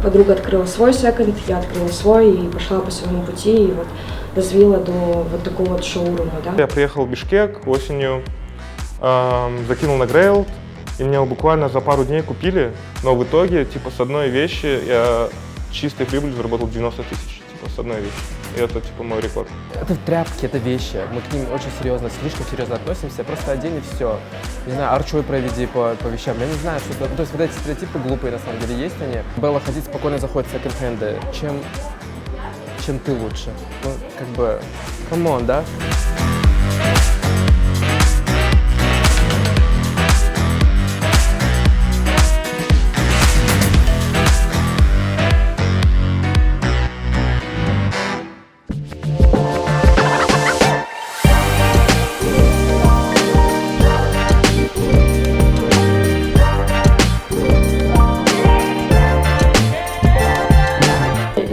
Подруга открыла свой секонд, я открыла свой и пошла по своему пути, и вот развила до вот такого вот шоурума, да. Я приехал в Бишкек осенью, закинул на Grailed, и мне буквально за пару дней купили, но в итоге, типа, с одной вещи я чистой прибыль заработал 90 тысяч, типа, с одной вещи. И это, типа, мой рекорд. Это тряпки, это вещи. Мы к ним очень серьезно, слишком серьезно относимся. Просто одень и все. Не знаю, арчой проведи по вещам. Я не знаю, что это. То есть вот эти стереотипы глупые, на самом деле, есть они. Белла ходить спокойно заходит в секонд-хенды. Чем ты лучше? Ну, как бы, камон, да?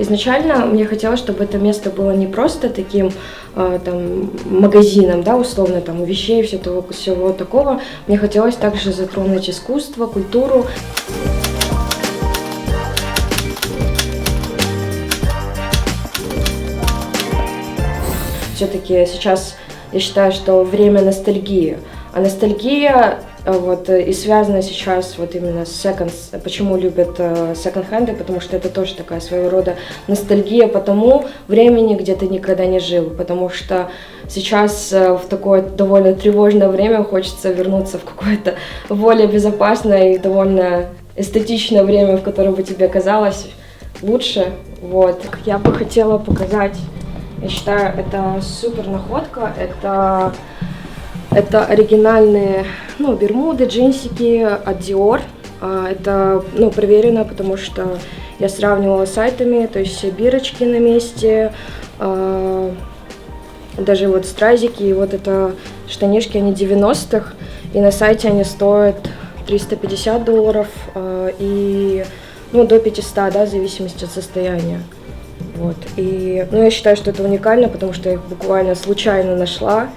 Изначально мне хотелось, чтобы это место было не просто таким там, магазином, да, условно, там, вещей, всего такого. Мне хотелось также затронуть искусство, культуру. Все-таки сейчас я считаю, что время ностальгии. А ностальгия вот, и связана сейчас вот именно с секондс. Почему любят секонд-хенды? Потому что это тоже такая своего рода ностальгия по тому времени, где ты никогда не жил. Потому что сейчас в такое довольно тревожное время хочется вернуться в какое-то более безопасное и довольно эстетичное время, в котором бы тебе казалось лучше. Вот. Я бы хотела показать, я считаю, это супер находка. Это оригинальные, ну, бермуды, джинсики от Dior. Это, ну, проверено, потому что я сравнивала с сайтами, то есть все бирочки на месте, даже вот стразики, и вот это штанишки, они 90-х, и на сайте они стоят $350, и, ну, до 500, да, в зависимости от состояния. Вот. И, ну, я считаю, что это уникально, потому что я их буквально случайно нашла.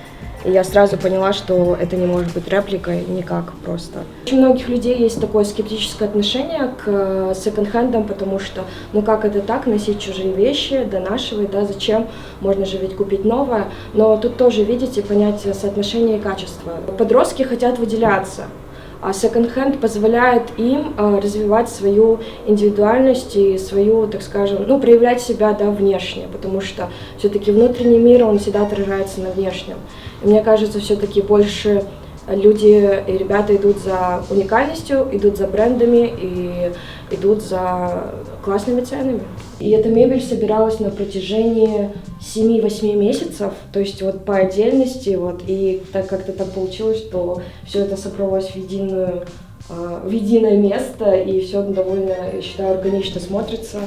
И я сразу поняла, что это не может быть репликой никак просто. Очень у многих людей есть такое скептическое отношение к секонд-хендам, потому что, ну как это так, носить чужие вещи, донашивать, да, зачем, можно же ведь купить новое. Но тут тоже, видите, понятие соотношения и качества. Подростки хотят выделяться, а секонд-хенд позволяет им развивать свою индивидуальность и свою, так скажем, ну, проявлять себя, да, внешне, потому что все-таки внутренний мир, он всегда отражается на внешнем. И мне кажется, все-таки больше люди и ребята идут за уникальностью, идут за брендами и идут за классными ценами. И эта мебель собиралась на протяжении 7-8 месяцев, то есть вот по отдельности, вот, и так как-то так получилось, что все это собралось в единое место, и все довольно, я считаю, органично смотрится.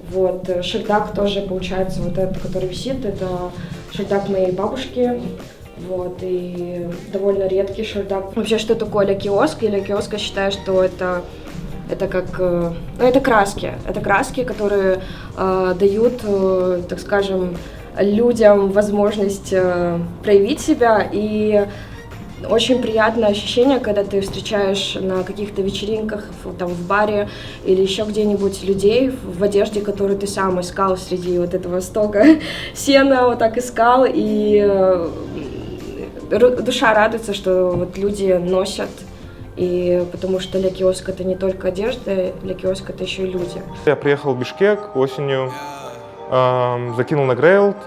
Вот, шердак тоже, получается, вот этот, который висит, это шердак моей бабушки. Вот, и довольно редкий шердак. Вообще, что такое ля киоск? И ля киоск, я считаю, что это как, ну, это краски, которые дают, так скажем, людям возможность проявить себя, и очень приятное ощущение, когда ты встречаешь на каких-то вечеринках, там, в баре или еще где-нибудь людей в одежде, которую ты сам искал среди вот этого стока сена, вот так искал, и душа радуется, что вот люди носят, и потому что ля киоск это не только одежда, ля киоск это еще и люди. Я приехал в Бишкек осенью, закинул на Grailed,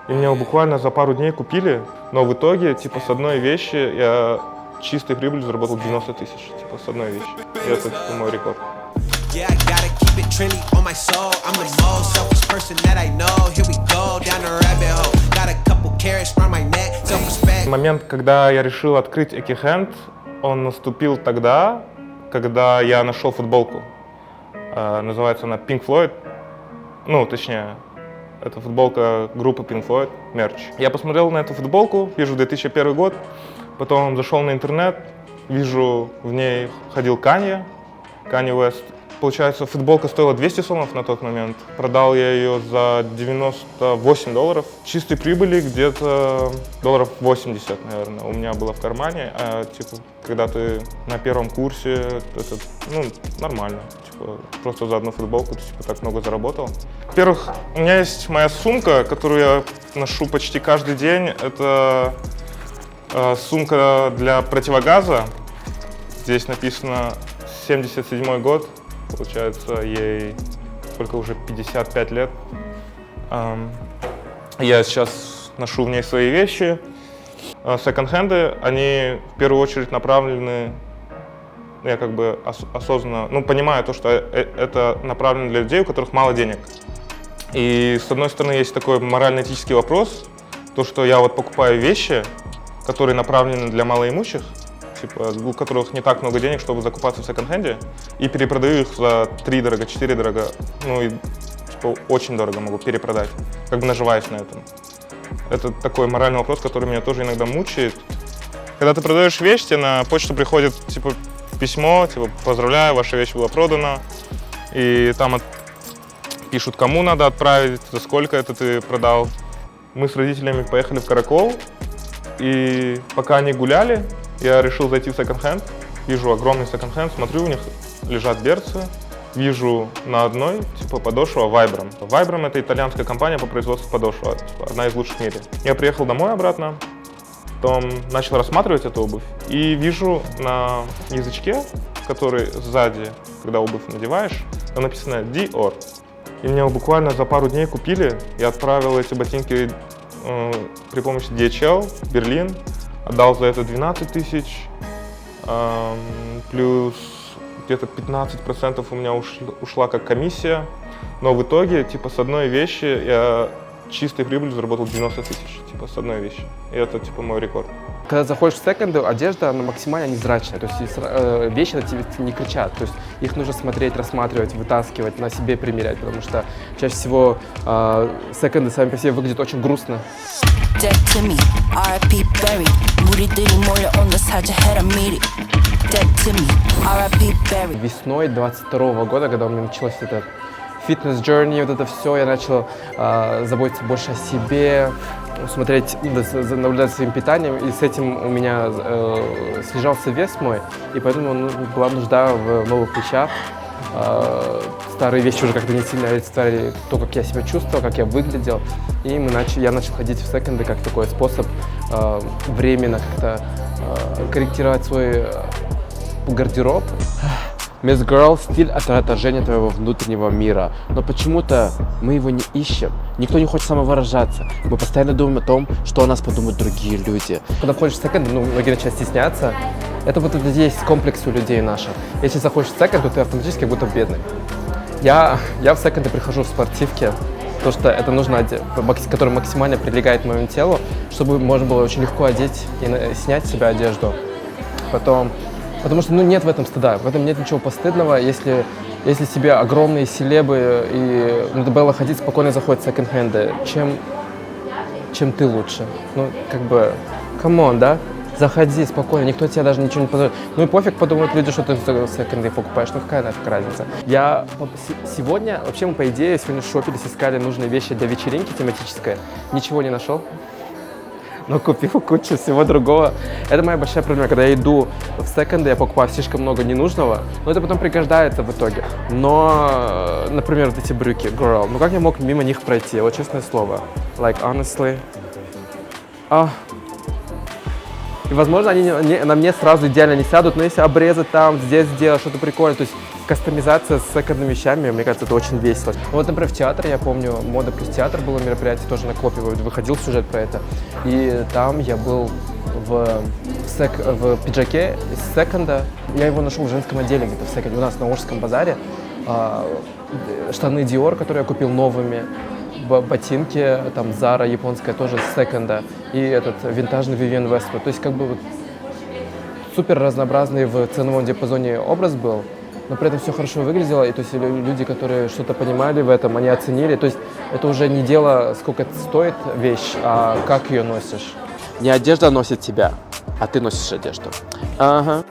и мне буквально за пару дней купили, но в итоге, типа, с одной вещи я чистой прибыль заработал 90 тысяч, типа, с одной вещи. И это, типа, мой рекорд. Момент, когда я решил открыть Экихенд, он наступил тогда, когда я нашел футболку. Называется она Pink Floyd. Ну, точнее, это футболка группы Pink Floyd, мерч. Я посмотрел на эту футболку, вижу 2001 год, потом зашел на интернет, вижу, в ней ходил Kanye West. Получается, футболка стоила $200 на тот момент. Продал я ее за $98. Чистой прибыли где-то $80, наверное, у меня было в кармане. А, типа, когда ты на первом курсе, это, ну, нормально. типа, просто за одну футболку ты типа, так много заработал. Во-первых, у меня есть моя сумка, которую я ношу почти каждый день. Это сумка для противогаза. Здесь написано 77 год, получается, ей сколько уже, 55 лет. Я сейчас ношу в ней свои вещи. Секонд-хенды, они в первую очередь направлены, я как бы осознанно, ну, понимаю то, что это направлено для людей, у которых мало денег. И с одной стороны есть такой морально-этический вопрос, то, что я вот покупаю вещи, которые направлены для малоимущих, типа, у которых не так много денег, чтобы закупаться в секонд-хенде, и перепродаю их за 3 дорого, 4 дорого, ну и типа, очень дорого могу перепродать, как бы наживаясь на этом. Это такой моральный вопрос, который меня тоже иногда мучает. Когда ты продаешь вещь, тебе на почту приходит типа письмо, типа поздравляю, ваша вещь была продана, и там пишут, кому надо отправить, за сколько это ты продал. Мы с родителями поехали в Каракол, и пока они гуляли, я решил зайти в секонд-хенд. Вижу огромный секонд-хенд, смотрю, у них лежат берцы. Вижу на одной, типа, подошва Vibram. Vibram — это итальянская компания по производству подошва, типа, одна из лучших в мире. Я приехал домой обратно, потом начал рассматривать эту обувь и вижу на язычке, который сзади, когда обувь надеваешь, там написано Dior. И мне буквально за пару дней купили. Я отправил эти ботинки при помощи DHL в Берлин, отдал за это 12 тысяч, плюс где-то 15% у меня ушла как комиссия, но в итоге, типа, с одной вещи я чистой прибылью заработал 90 тысяч, типа, с одной вещи. И это, типа, мой рекорд. Когда заходишь в секонды, одежда она максимально невзрачная, то есть вещи на тебе не кричат, то есть их нужно смотреть, рассматривать, вытаскивать, на себе примерять, потому что чаще всего секонды сами по себе выглядят очень грустно. Весной 22 года, когда у меня началось это фитнес-джерни, вот это все, я начал заботиться больше о себе, смотреть, наблюдать за своим питанием, и с этим у меня снижался вес мой, и поэтому была нужда в новых вещах. Старые вещи уже как-то не сильно олицетворяли то, как я себя чувствовал, как я выглядел, и я начал ходить в секонды как такой способ временно как-то корректировать свой гардероб. Miss Girl — стиль — это отражение твоего внутреннего мира, но почему-то мы его не ищем. Никто не хочет самовыражаться. Мы постоянно думаем о том, что о нас подумают другие люди. Когда входишь в секонд, многие начинают стесняться. Это вот это есть комплекс у людей наших. Если заходишь в секонд, то ты автоматически как будто бедный. Я в секонды прихожу в спортивке, потому что это нужно одеть, который максимально прилегает к моему телу, чтобы можно было очень легко одеть и снять с себя одежду. Потому что нет в этом стыда, в этом нет ничего постыдного, если себе огромные селебы и надо ходить, спокойно заходят в секонд-хенды, чем ты лучше. Ну, как бы, камон, да? Заходи спокойно, никто тебе даже ничего не позволит. Ну и пофиг, подумают люди, что ты в секонды покупаешь, ну какая нафиг разница. Вообще мы, по идее, сегодня шопились, искали нужные вещи для вечеринки тематической, ничего не нашел. Но купил кучу всего другого. Это моя большая проблема. Когда я иду в секонды, я покупаю слишком много ненужного, но это потом пригождается в итоге. Но, например, вот эти брюки, girl, ну как я мог мимо них пройти? Вот честное слово. Like, honestly. И, возможно, они на мне сразу идеально не сядут, но если обрезать там, здесь сделать что-то прикольное, то есть кастомизация с секондными вещами, мне кажется, это очень весело. Вот, например, в театре, я помню, Мода плюс театр было мероприятие, тоже на Копе выходил сюжет про это. И там я был в пиджаке из секонда. Я его нашел в женском отделе где-то в секонде, у нас на Ожском базаре. Штаны Dior, которые я купил новыми. Ботинки, там Zara японская тоже с секонда, и этот винтажный Vivienne Westwood. То есть как бы вот супер разнообразный в ценовом диапазоне образ был, но при этом все хорошо выглядело, и то есть люди, которые что-то понимали в этом, они оценили. То есть это уже не дело, сколько это стоит вещь, а как ее носишь. Не одежда носит тебя, а ты носишь одежду. Ага.